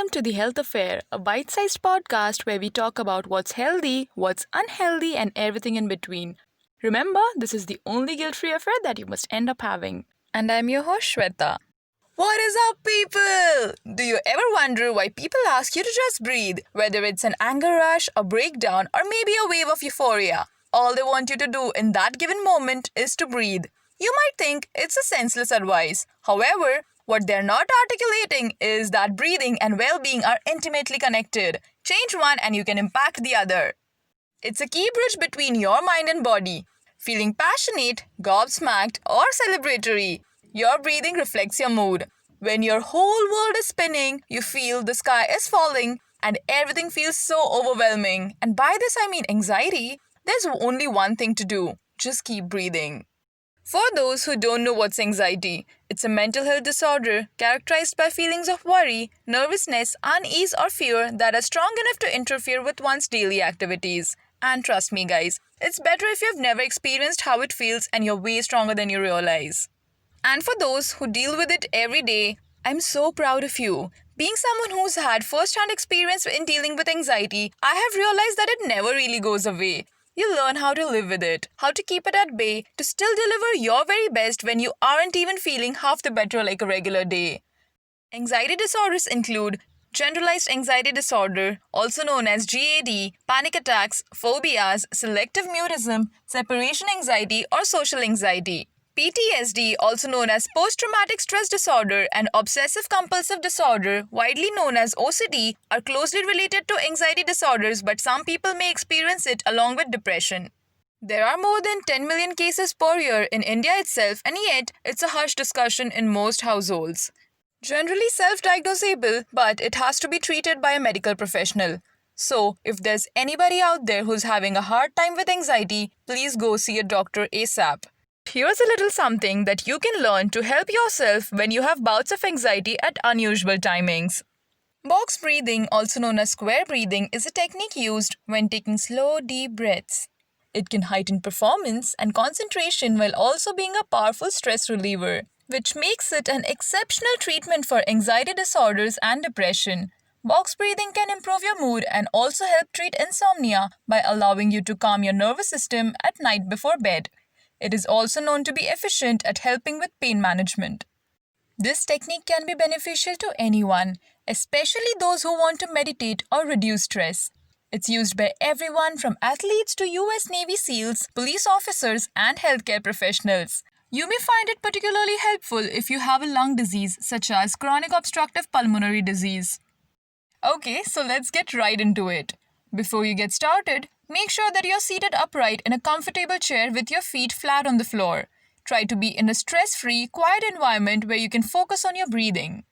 Welcome to The Health Affair, a bite-sized podcast where we talk about what's healthy, what's unhealthy, and everything in between. Remember, this is the only guilt-free affair that you must end up having. And I'm your host, Shweta. What is up, people? Do you ever wonder why people ask you to just breathe, whether it's an anger rush, a breakdown, or maybe a wave of euphoria? All they want you to do in that given moment is to breathe. You might think it's a senseless advice. However, what they're not articulating is that breathing and well-being are intimately connected. Change one and you can impact the other. It's a key bridge between your mind and body. Feeling passionate, gobsmacked, or celebratory, your breathing reflects your mood. When your whole world is spinning, you feel the sky is falling and everything feels so overwhelming. And by this I mean anxiety. There's only one thing to do. Just keep breathing. For those who don't know what's anxiety, it's a mental health disorder characterized by feelings of worry, nervousness, unease, or fear that are strong enough to interfere with one's daily activities. And trust me, guys, it's better if you've never experienced how it feels and you're way stronger than you realize. And for those who deal with it every day, I'm so proud of you. Being someone who's had first-hand experience in dealing with anxiety, I have realized that it never really goes away. You learn how to live with it, how to keep it at bay, to still deliver your very best when you aren't even feeling half the better like a regular day. Anxiety disorders include generalized anxiety disorder, also known as GAD, panic attacks, phobias, selective mutism, separation anxiety, or social anxiety. PTSD, also known as post-traumatic stress disorder, and obsessive-compulsive disorder, widely known as OCD, are closely related to anxiety disorders, but some people may experience it along with depression. There are more than 10 million cases per year in India itself, and yet it's a hushed discussion in most households. Generally self-diagnosable, but it has to be treated by a medical professional. So, if there's anybody out there who's having a hard time with anxiety, please go see a doctor ASAP. Here's a little something that you can learn to help yourself when you have bouts of anxiety at unusual timings. Box breathing, also known as square breathing, is a technique used when taking slow, deep breaths. It can heighten performance and concentration while also being a powerful stress reliever, which makes it an exceptional treatment for anxiety disorders and depression. Box breathing can improve your mood and also help treat insomnia by allowing you to calm your nervous system at night before bed. It is also known to be efficient at helping with pain management. This technique can be beneficial to anyone, especially those who want to meditate or reduce stress. It's used by everyone from athletes to US Navy SEALs, police officers, and healthcare professionals. You may find it particularly helpful if you have a lung disease such as chronic obstructive pulmonary disease. Okay, so let's get right into it. Before you get started, make sure that you're seated upright in a comfortable chair with your feet flat on the floor. Try to be in a stress-free, quiet environment where you can focus on your breathing.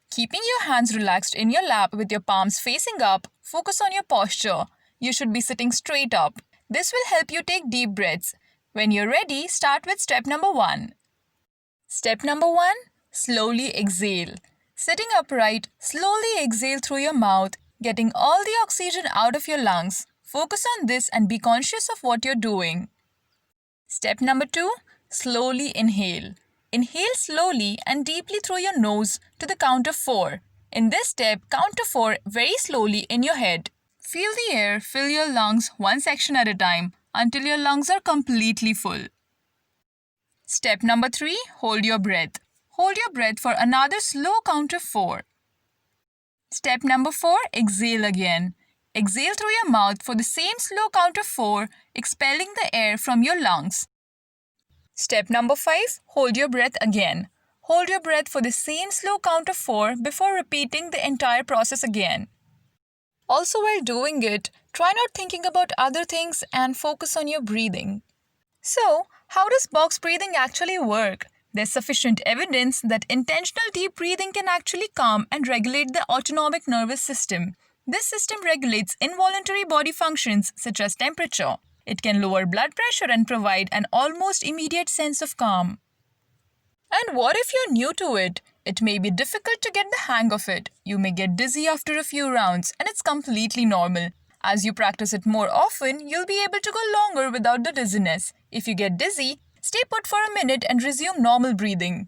Keeping your hands relaxed in your lap with your palms facing up, focus on your posture. You should be sitting straight up. This will help you take deep breaths. When you're ready, start with step number 1. Step number 1, slowly exhale. Sitting upright, slowly exhale through your mouth, getting all the oxygen out of your lungs. Focus on this and be conscious of what you're doing. Step number 2, slowly inhale. Inhale slowly and deeply through your nose to the count of 4. In this step, count to 4 very slowly in your head. Feel the air fill your lungs one section at a time until your lungs are completely full. Step number 3, hold your breath. Hold your breath for another slow count of 4. Step number 4, exhale again. Exhale through your mouth for the same slow count of 4, expelling the air from your lungs. Step number 5, hold your breath again. Hold your breath for the same slow count of 4 before repeating the entire process again. Also, while doing it, try not thinking about other things and focus on your breathing. So, how does box breathing actually work? There's sufficient evidence that intentional deep breathing can actually calm and regulate the autonomic nervous system. This system regulates involuntary body functions such as temperature. It can lower blood pressure and provide an almost immediate sense of calm. And what if you're new to it? It may be difficult to get the hang of it. You may get dizzy after a few rounds, and it's completely normal. As you practice it more often, you'll be able to go longer without the dizziness. If you get dizzy, stay put for a minute and resume normal breathing.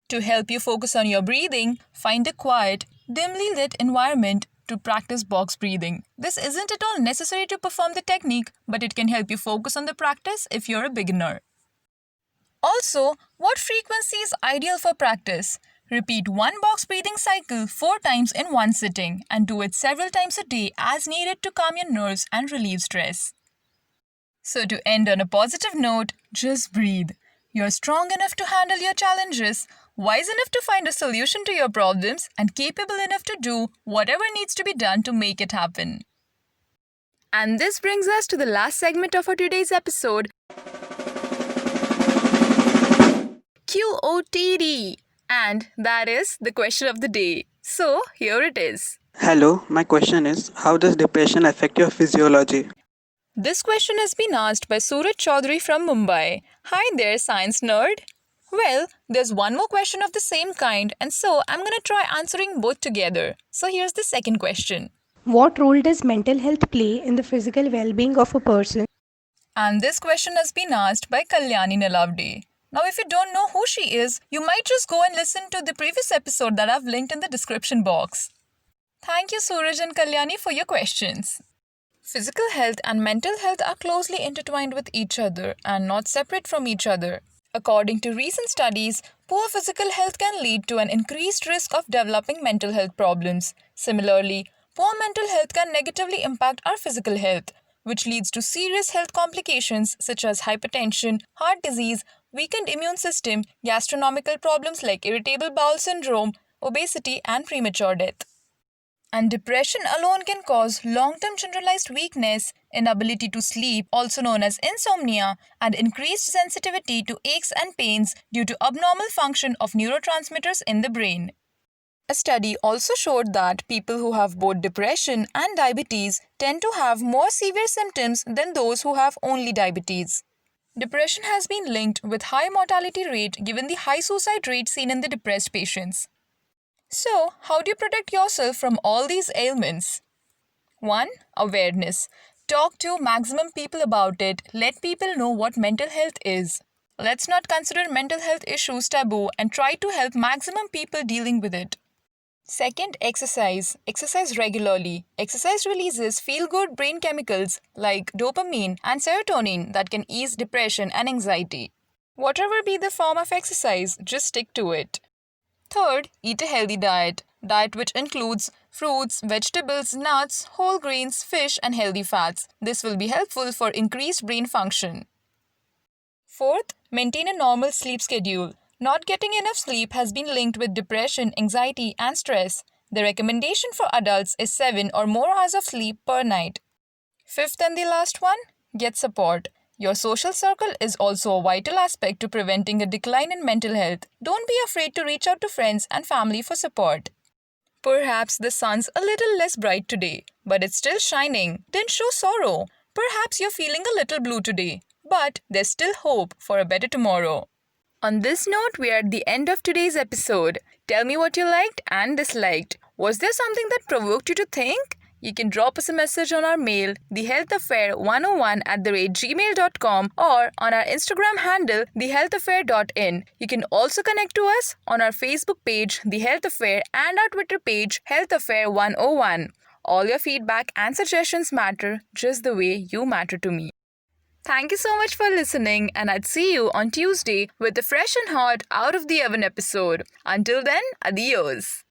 To help you focus on your breathing, find a quiet, dimly lit environment to practice box breathing. This isn't at all necessary to perform the technique, but it can help you focus on the practice if you're a beginner. Also, what frequency is ideal for practice? Repeat one box breathing cycle 4 times in one sitting and do it several times a day as needed to calm your nerves and relieve stress. So, to end on a positive note, just breathe. You're strong enough to handle your challenges, wise enough to find a solution to your problems, and capable enough to do whatever needs to be done to make it happen. And this brings us to the last segment of our today's episode, QOTD, and that is the question of the day. So, here it is. Hello, my question is how does depression affect your physiology? This question has been asked by Suraj Chaudhary from Mumbai. Hi there, science nerd. Well, there's one more question of the same kind, and so I'm gonna try answering both together. So here's the second question. What role does mental health play in the physical well-being of a person? And this question has been asked by Kalyani Nalavde. Now, if you don't know who she is, you might just go and listen to the previous episode that I've linked in the description box. Thank you, Suraj and Kalyani, for your questions. Physical health and mental health are closely intertwined with each other and not separate from each other. According to recent studies, poor physical health can lead to an increased risk of developing mental health problems. Similarly, poor mental health can negatively impact our physical health, which leads to serious health complications such as hypertension, heart disease, weakened immune system, gastronomical problems like irritable bowel syndrome, obesity, and premature death. And depression alone can cause long-term generalized weakness, inability to sleep, also known as insomnia, and increased sensitivity to aches and pains due to abnormal function of neurotransmitters in the brain. A study also showed that people who have both depression and diabetes tend to have more severe symptoms than those who have only diabetes. Depression has been linked with high mortality rate given the high suicide rate seen in the depressed patients. So, how do you protect yourself from all these ailments? 1. Awareness. Talk to maximum people about it. Let people know what mental health is. Let's not consider mental health issues taboo and try to help maximum people dealing with it. Second, exercise. Exercise regularly. Exercise releases feel-good brain chemicals like dopamine and serotonin that can ease depression and anxiety. Whatever be the form of exercise, just stick to it. Third, eat a healthy diet. Diet which includes fruits, vegetables, nuts, whole grains, fish, and healthy fats. This will be helpful for increased brain function. Fourth, maintain a normal sleep schedule. Not getting enough sleep has been linked with depression, anxiety, and stress. The recommendation for adults is 7 or more hours of sleep per night. Fifth and the last one, get support. Your social circle is also a vital aspect to preventing a decline in mental health. Don't be afraid to reach out to friends and family for support. Perhaps the sun's a little less bright today, but it's still shining. Don't show sorrow. Perhaps you're feeling a little blue today, but there's still hope for a better tomorrow. On this note, we are at the end of today's episode. Tell me what you liked and disliked. Was there something that provoked you to think? You can drop us a message on our mail, thehealthaffair101@gmail.com, or on our Instagram handle, thehealthaffair.in. You can also connect to us on our Facebook page, The Health Affair, and our Twitter page, HealthAffair101. All your feedback and suggestions matter just the way you matter to me. Thank you so much for listening, and I'd see you on Tuesday with a fresh and hot out of the oven episode. Until then, adios.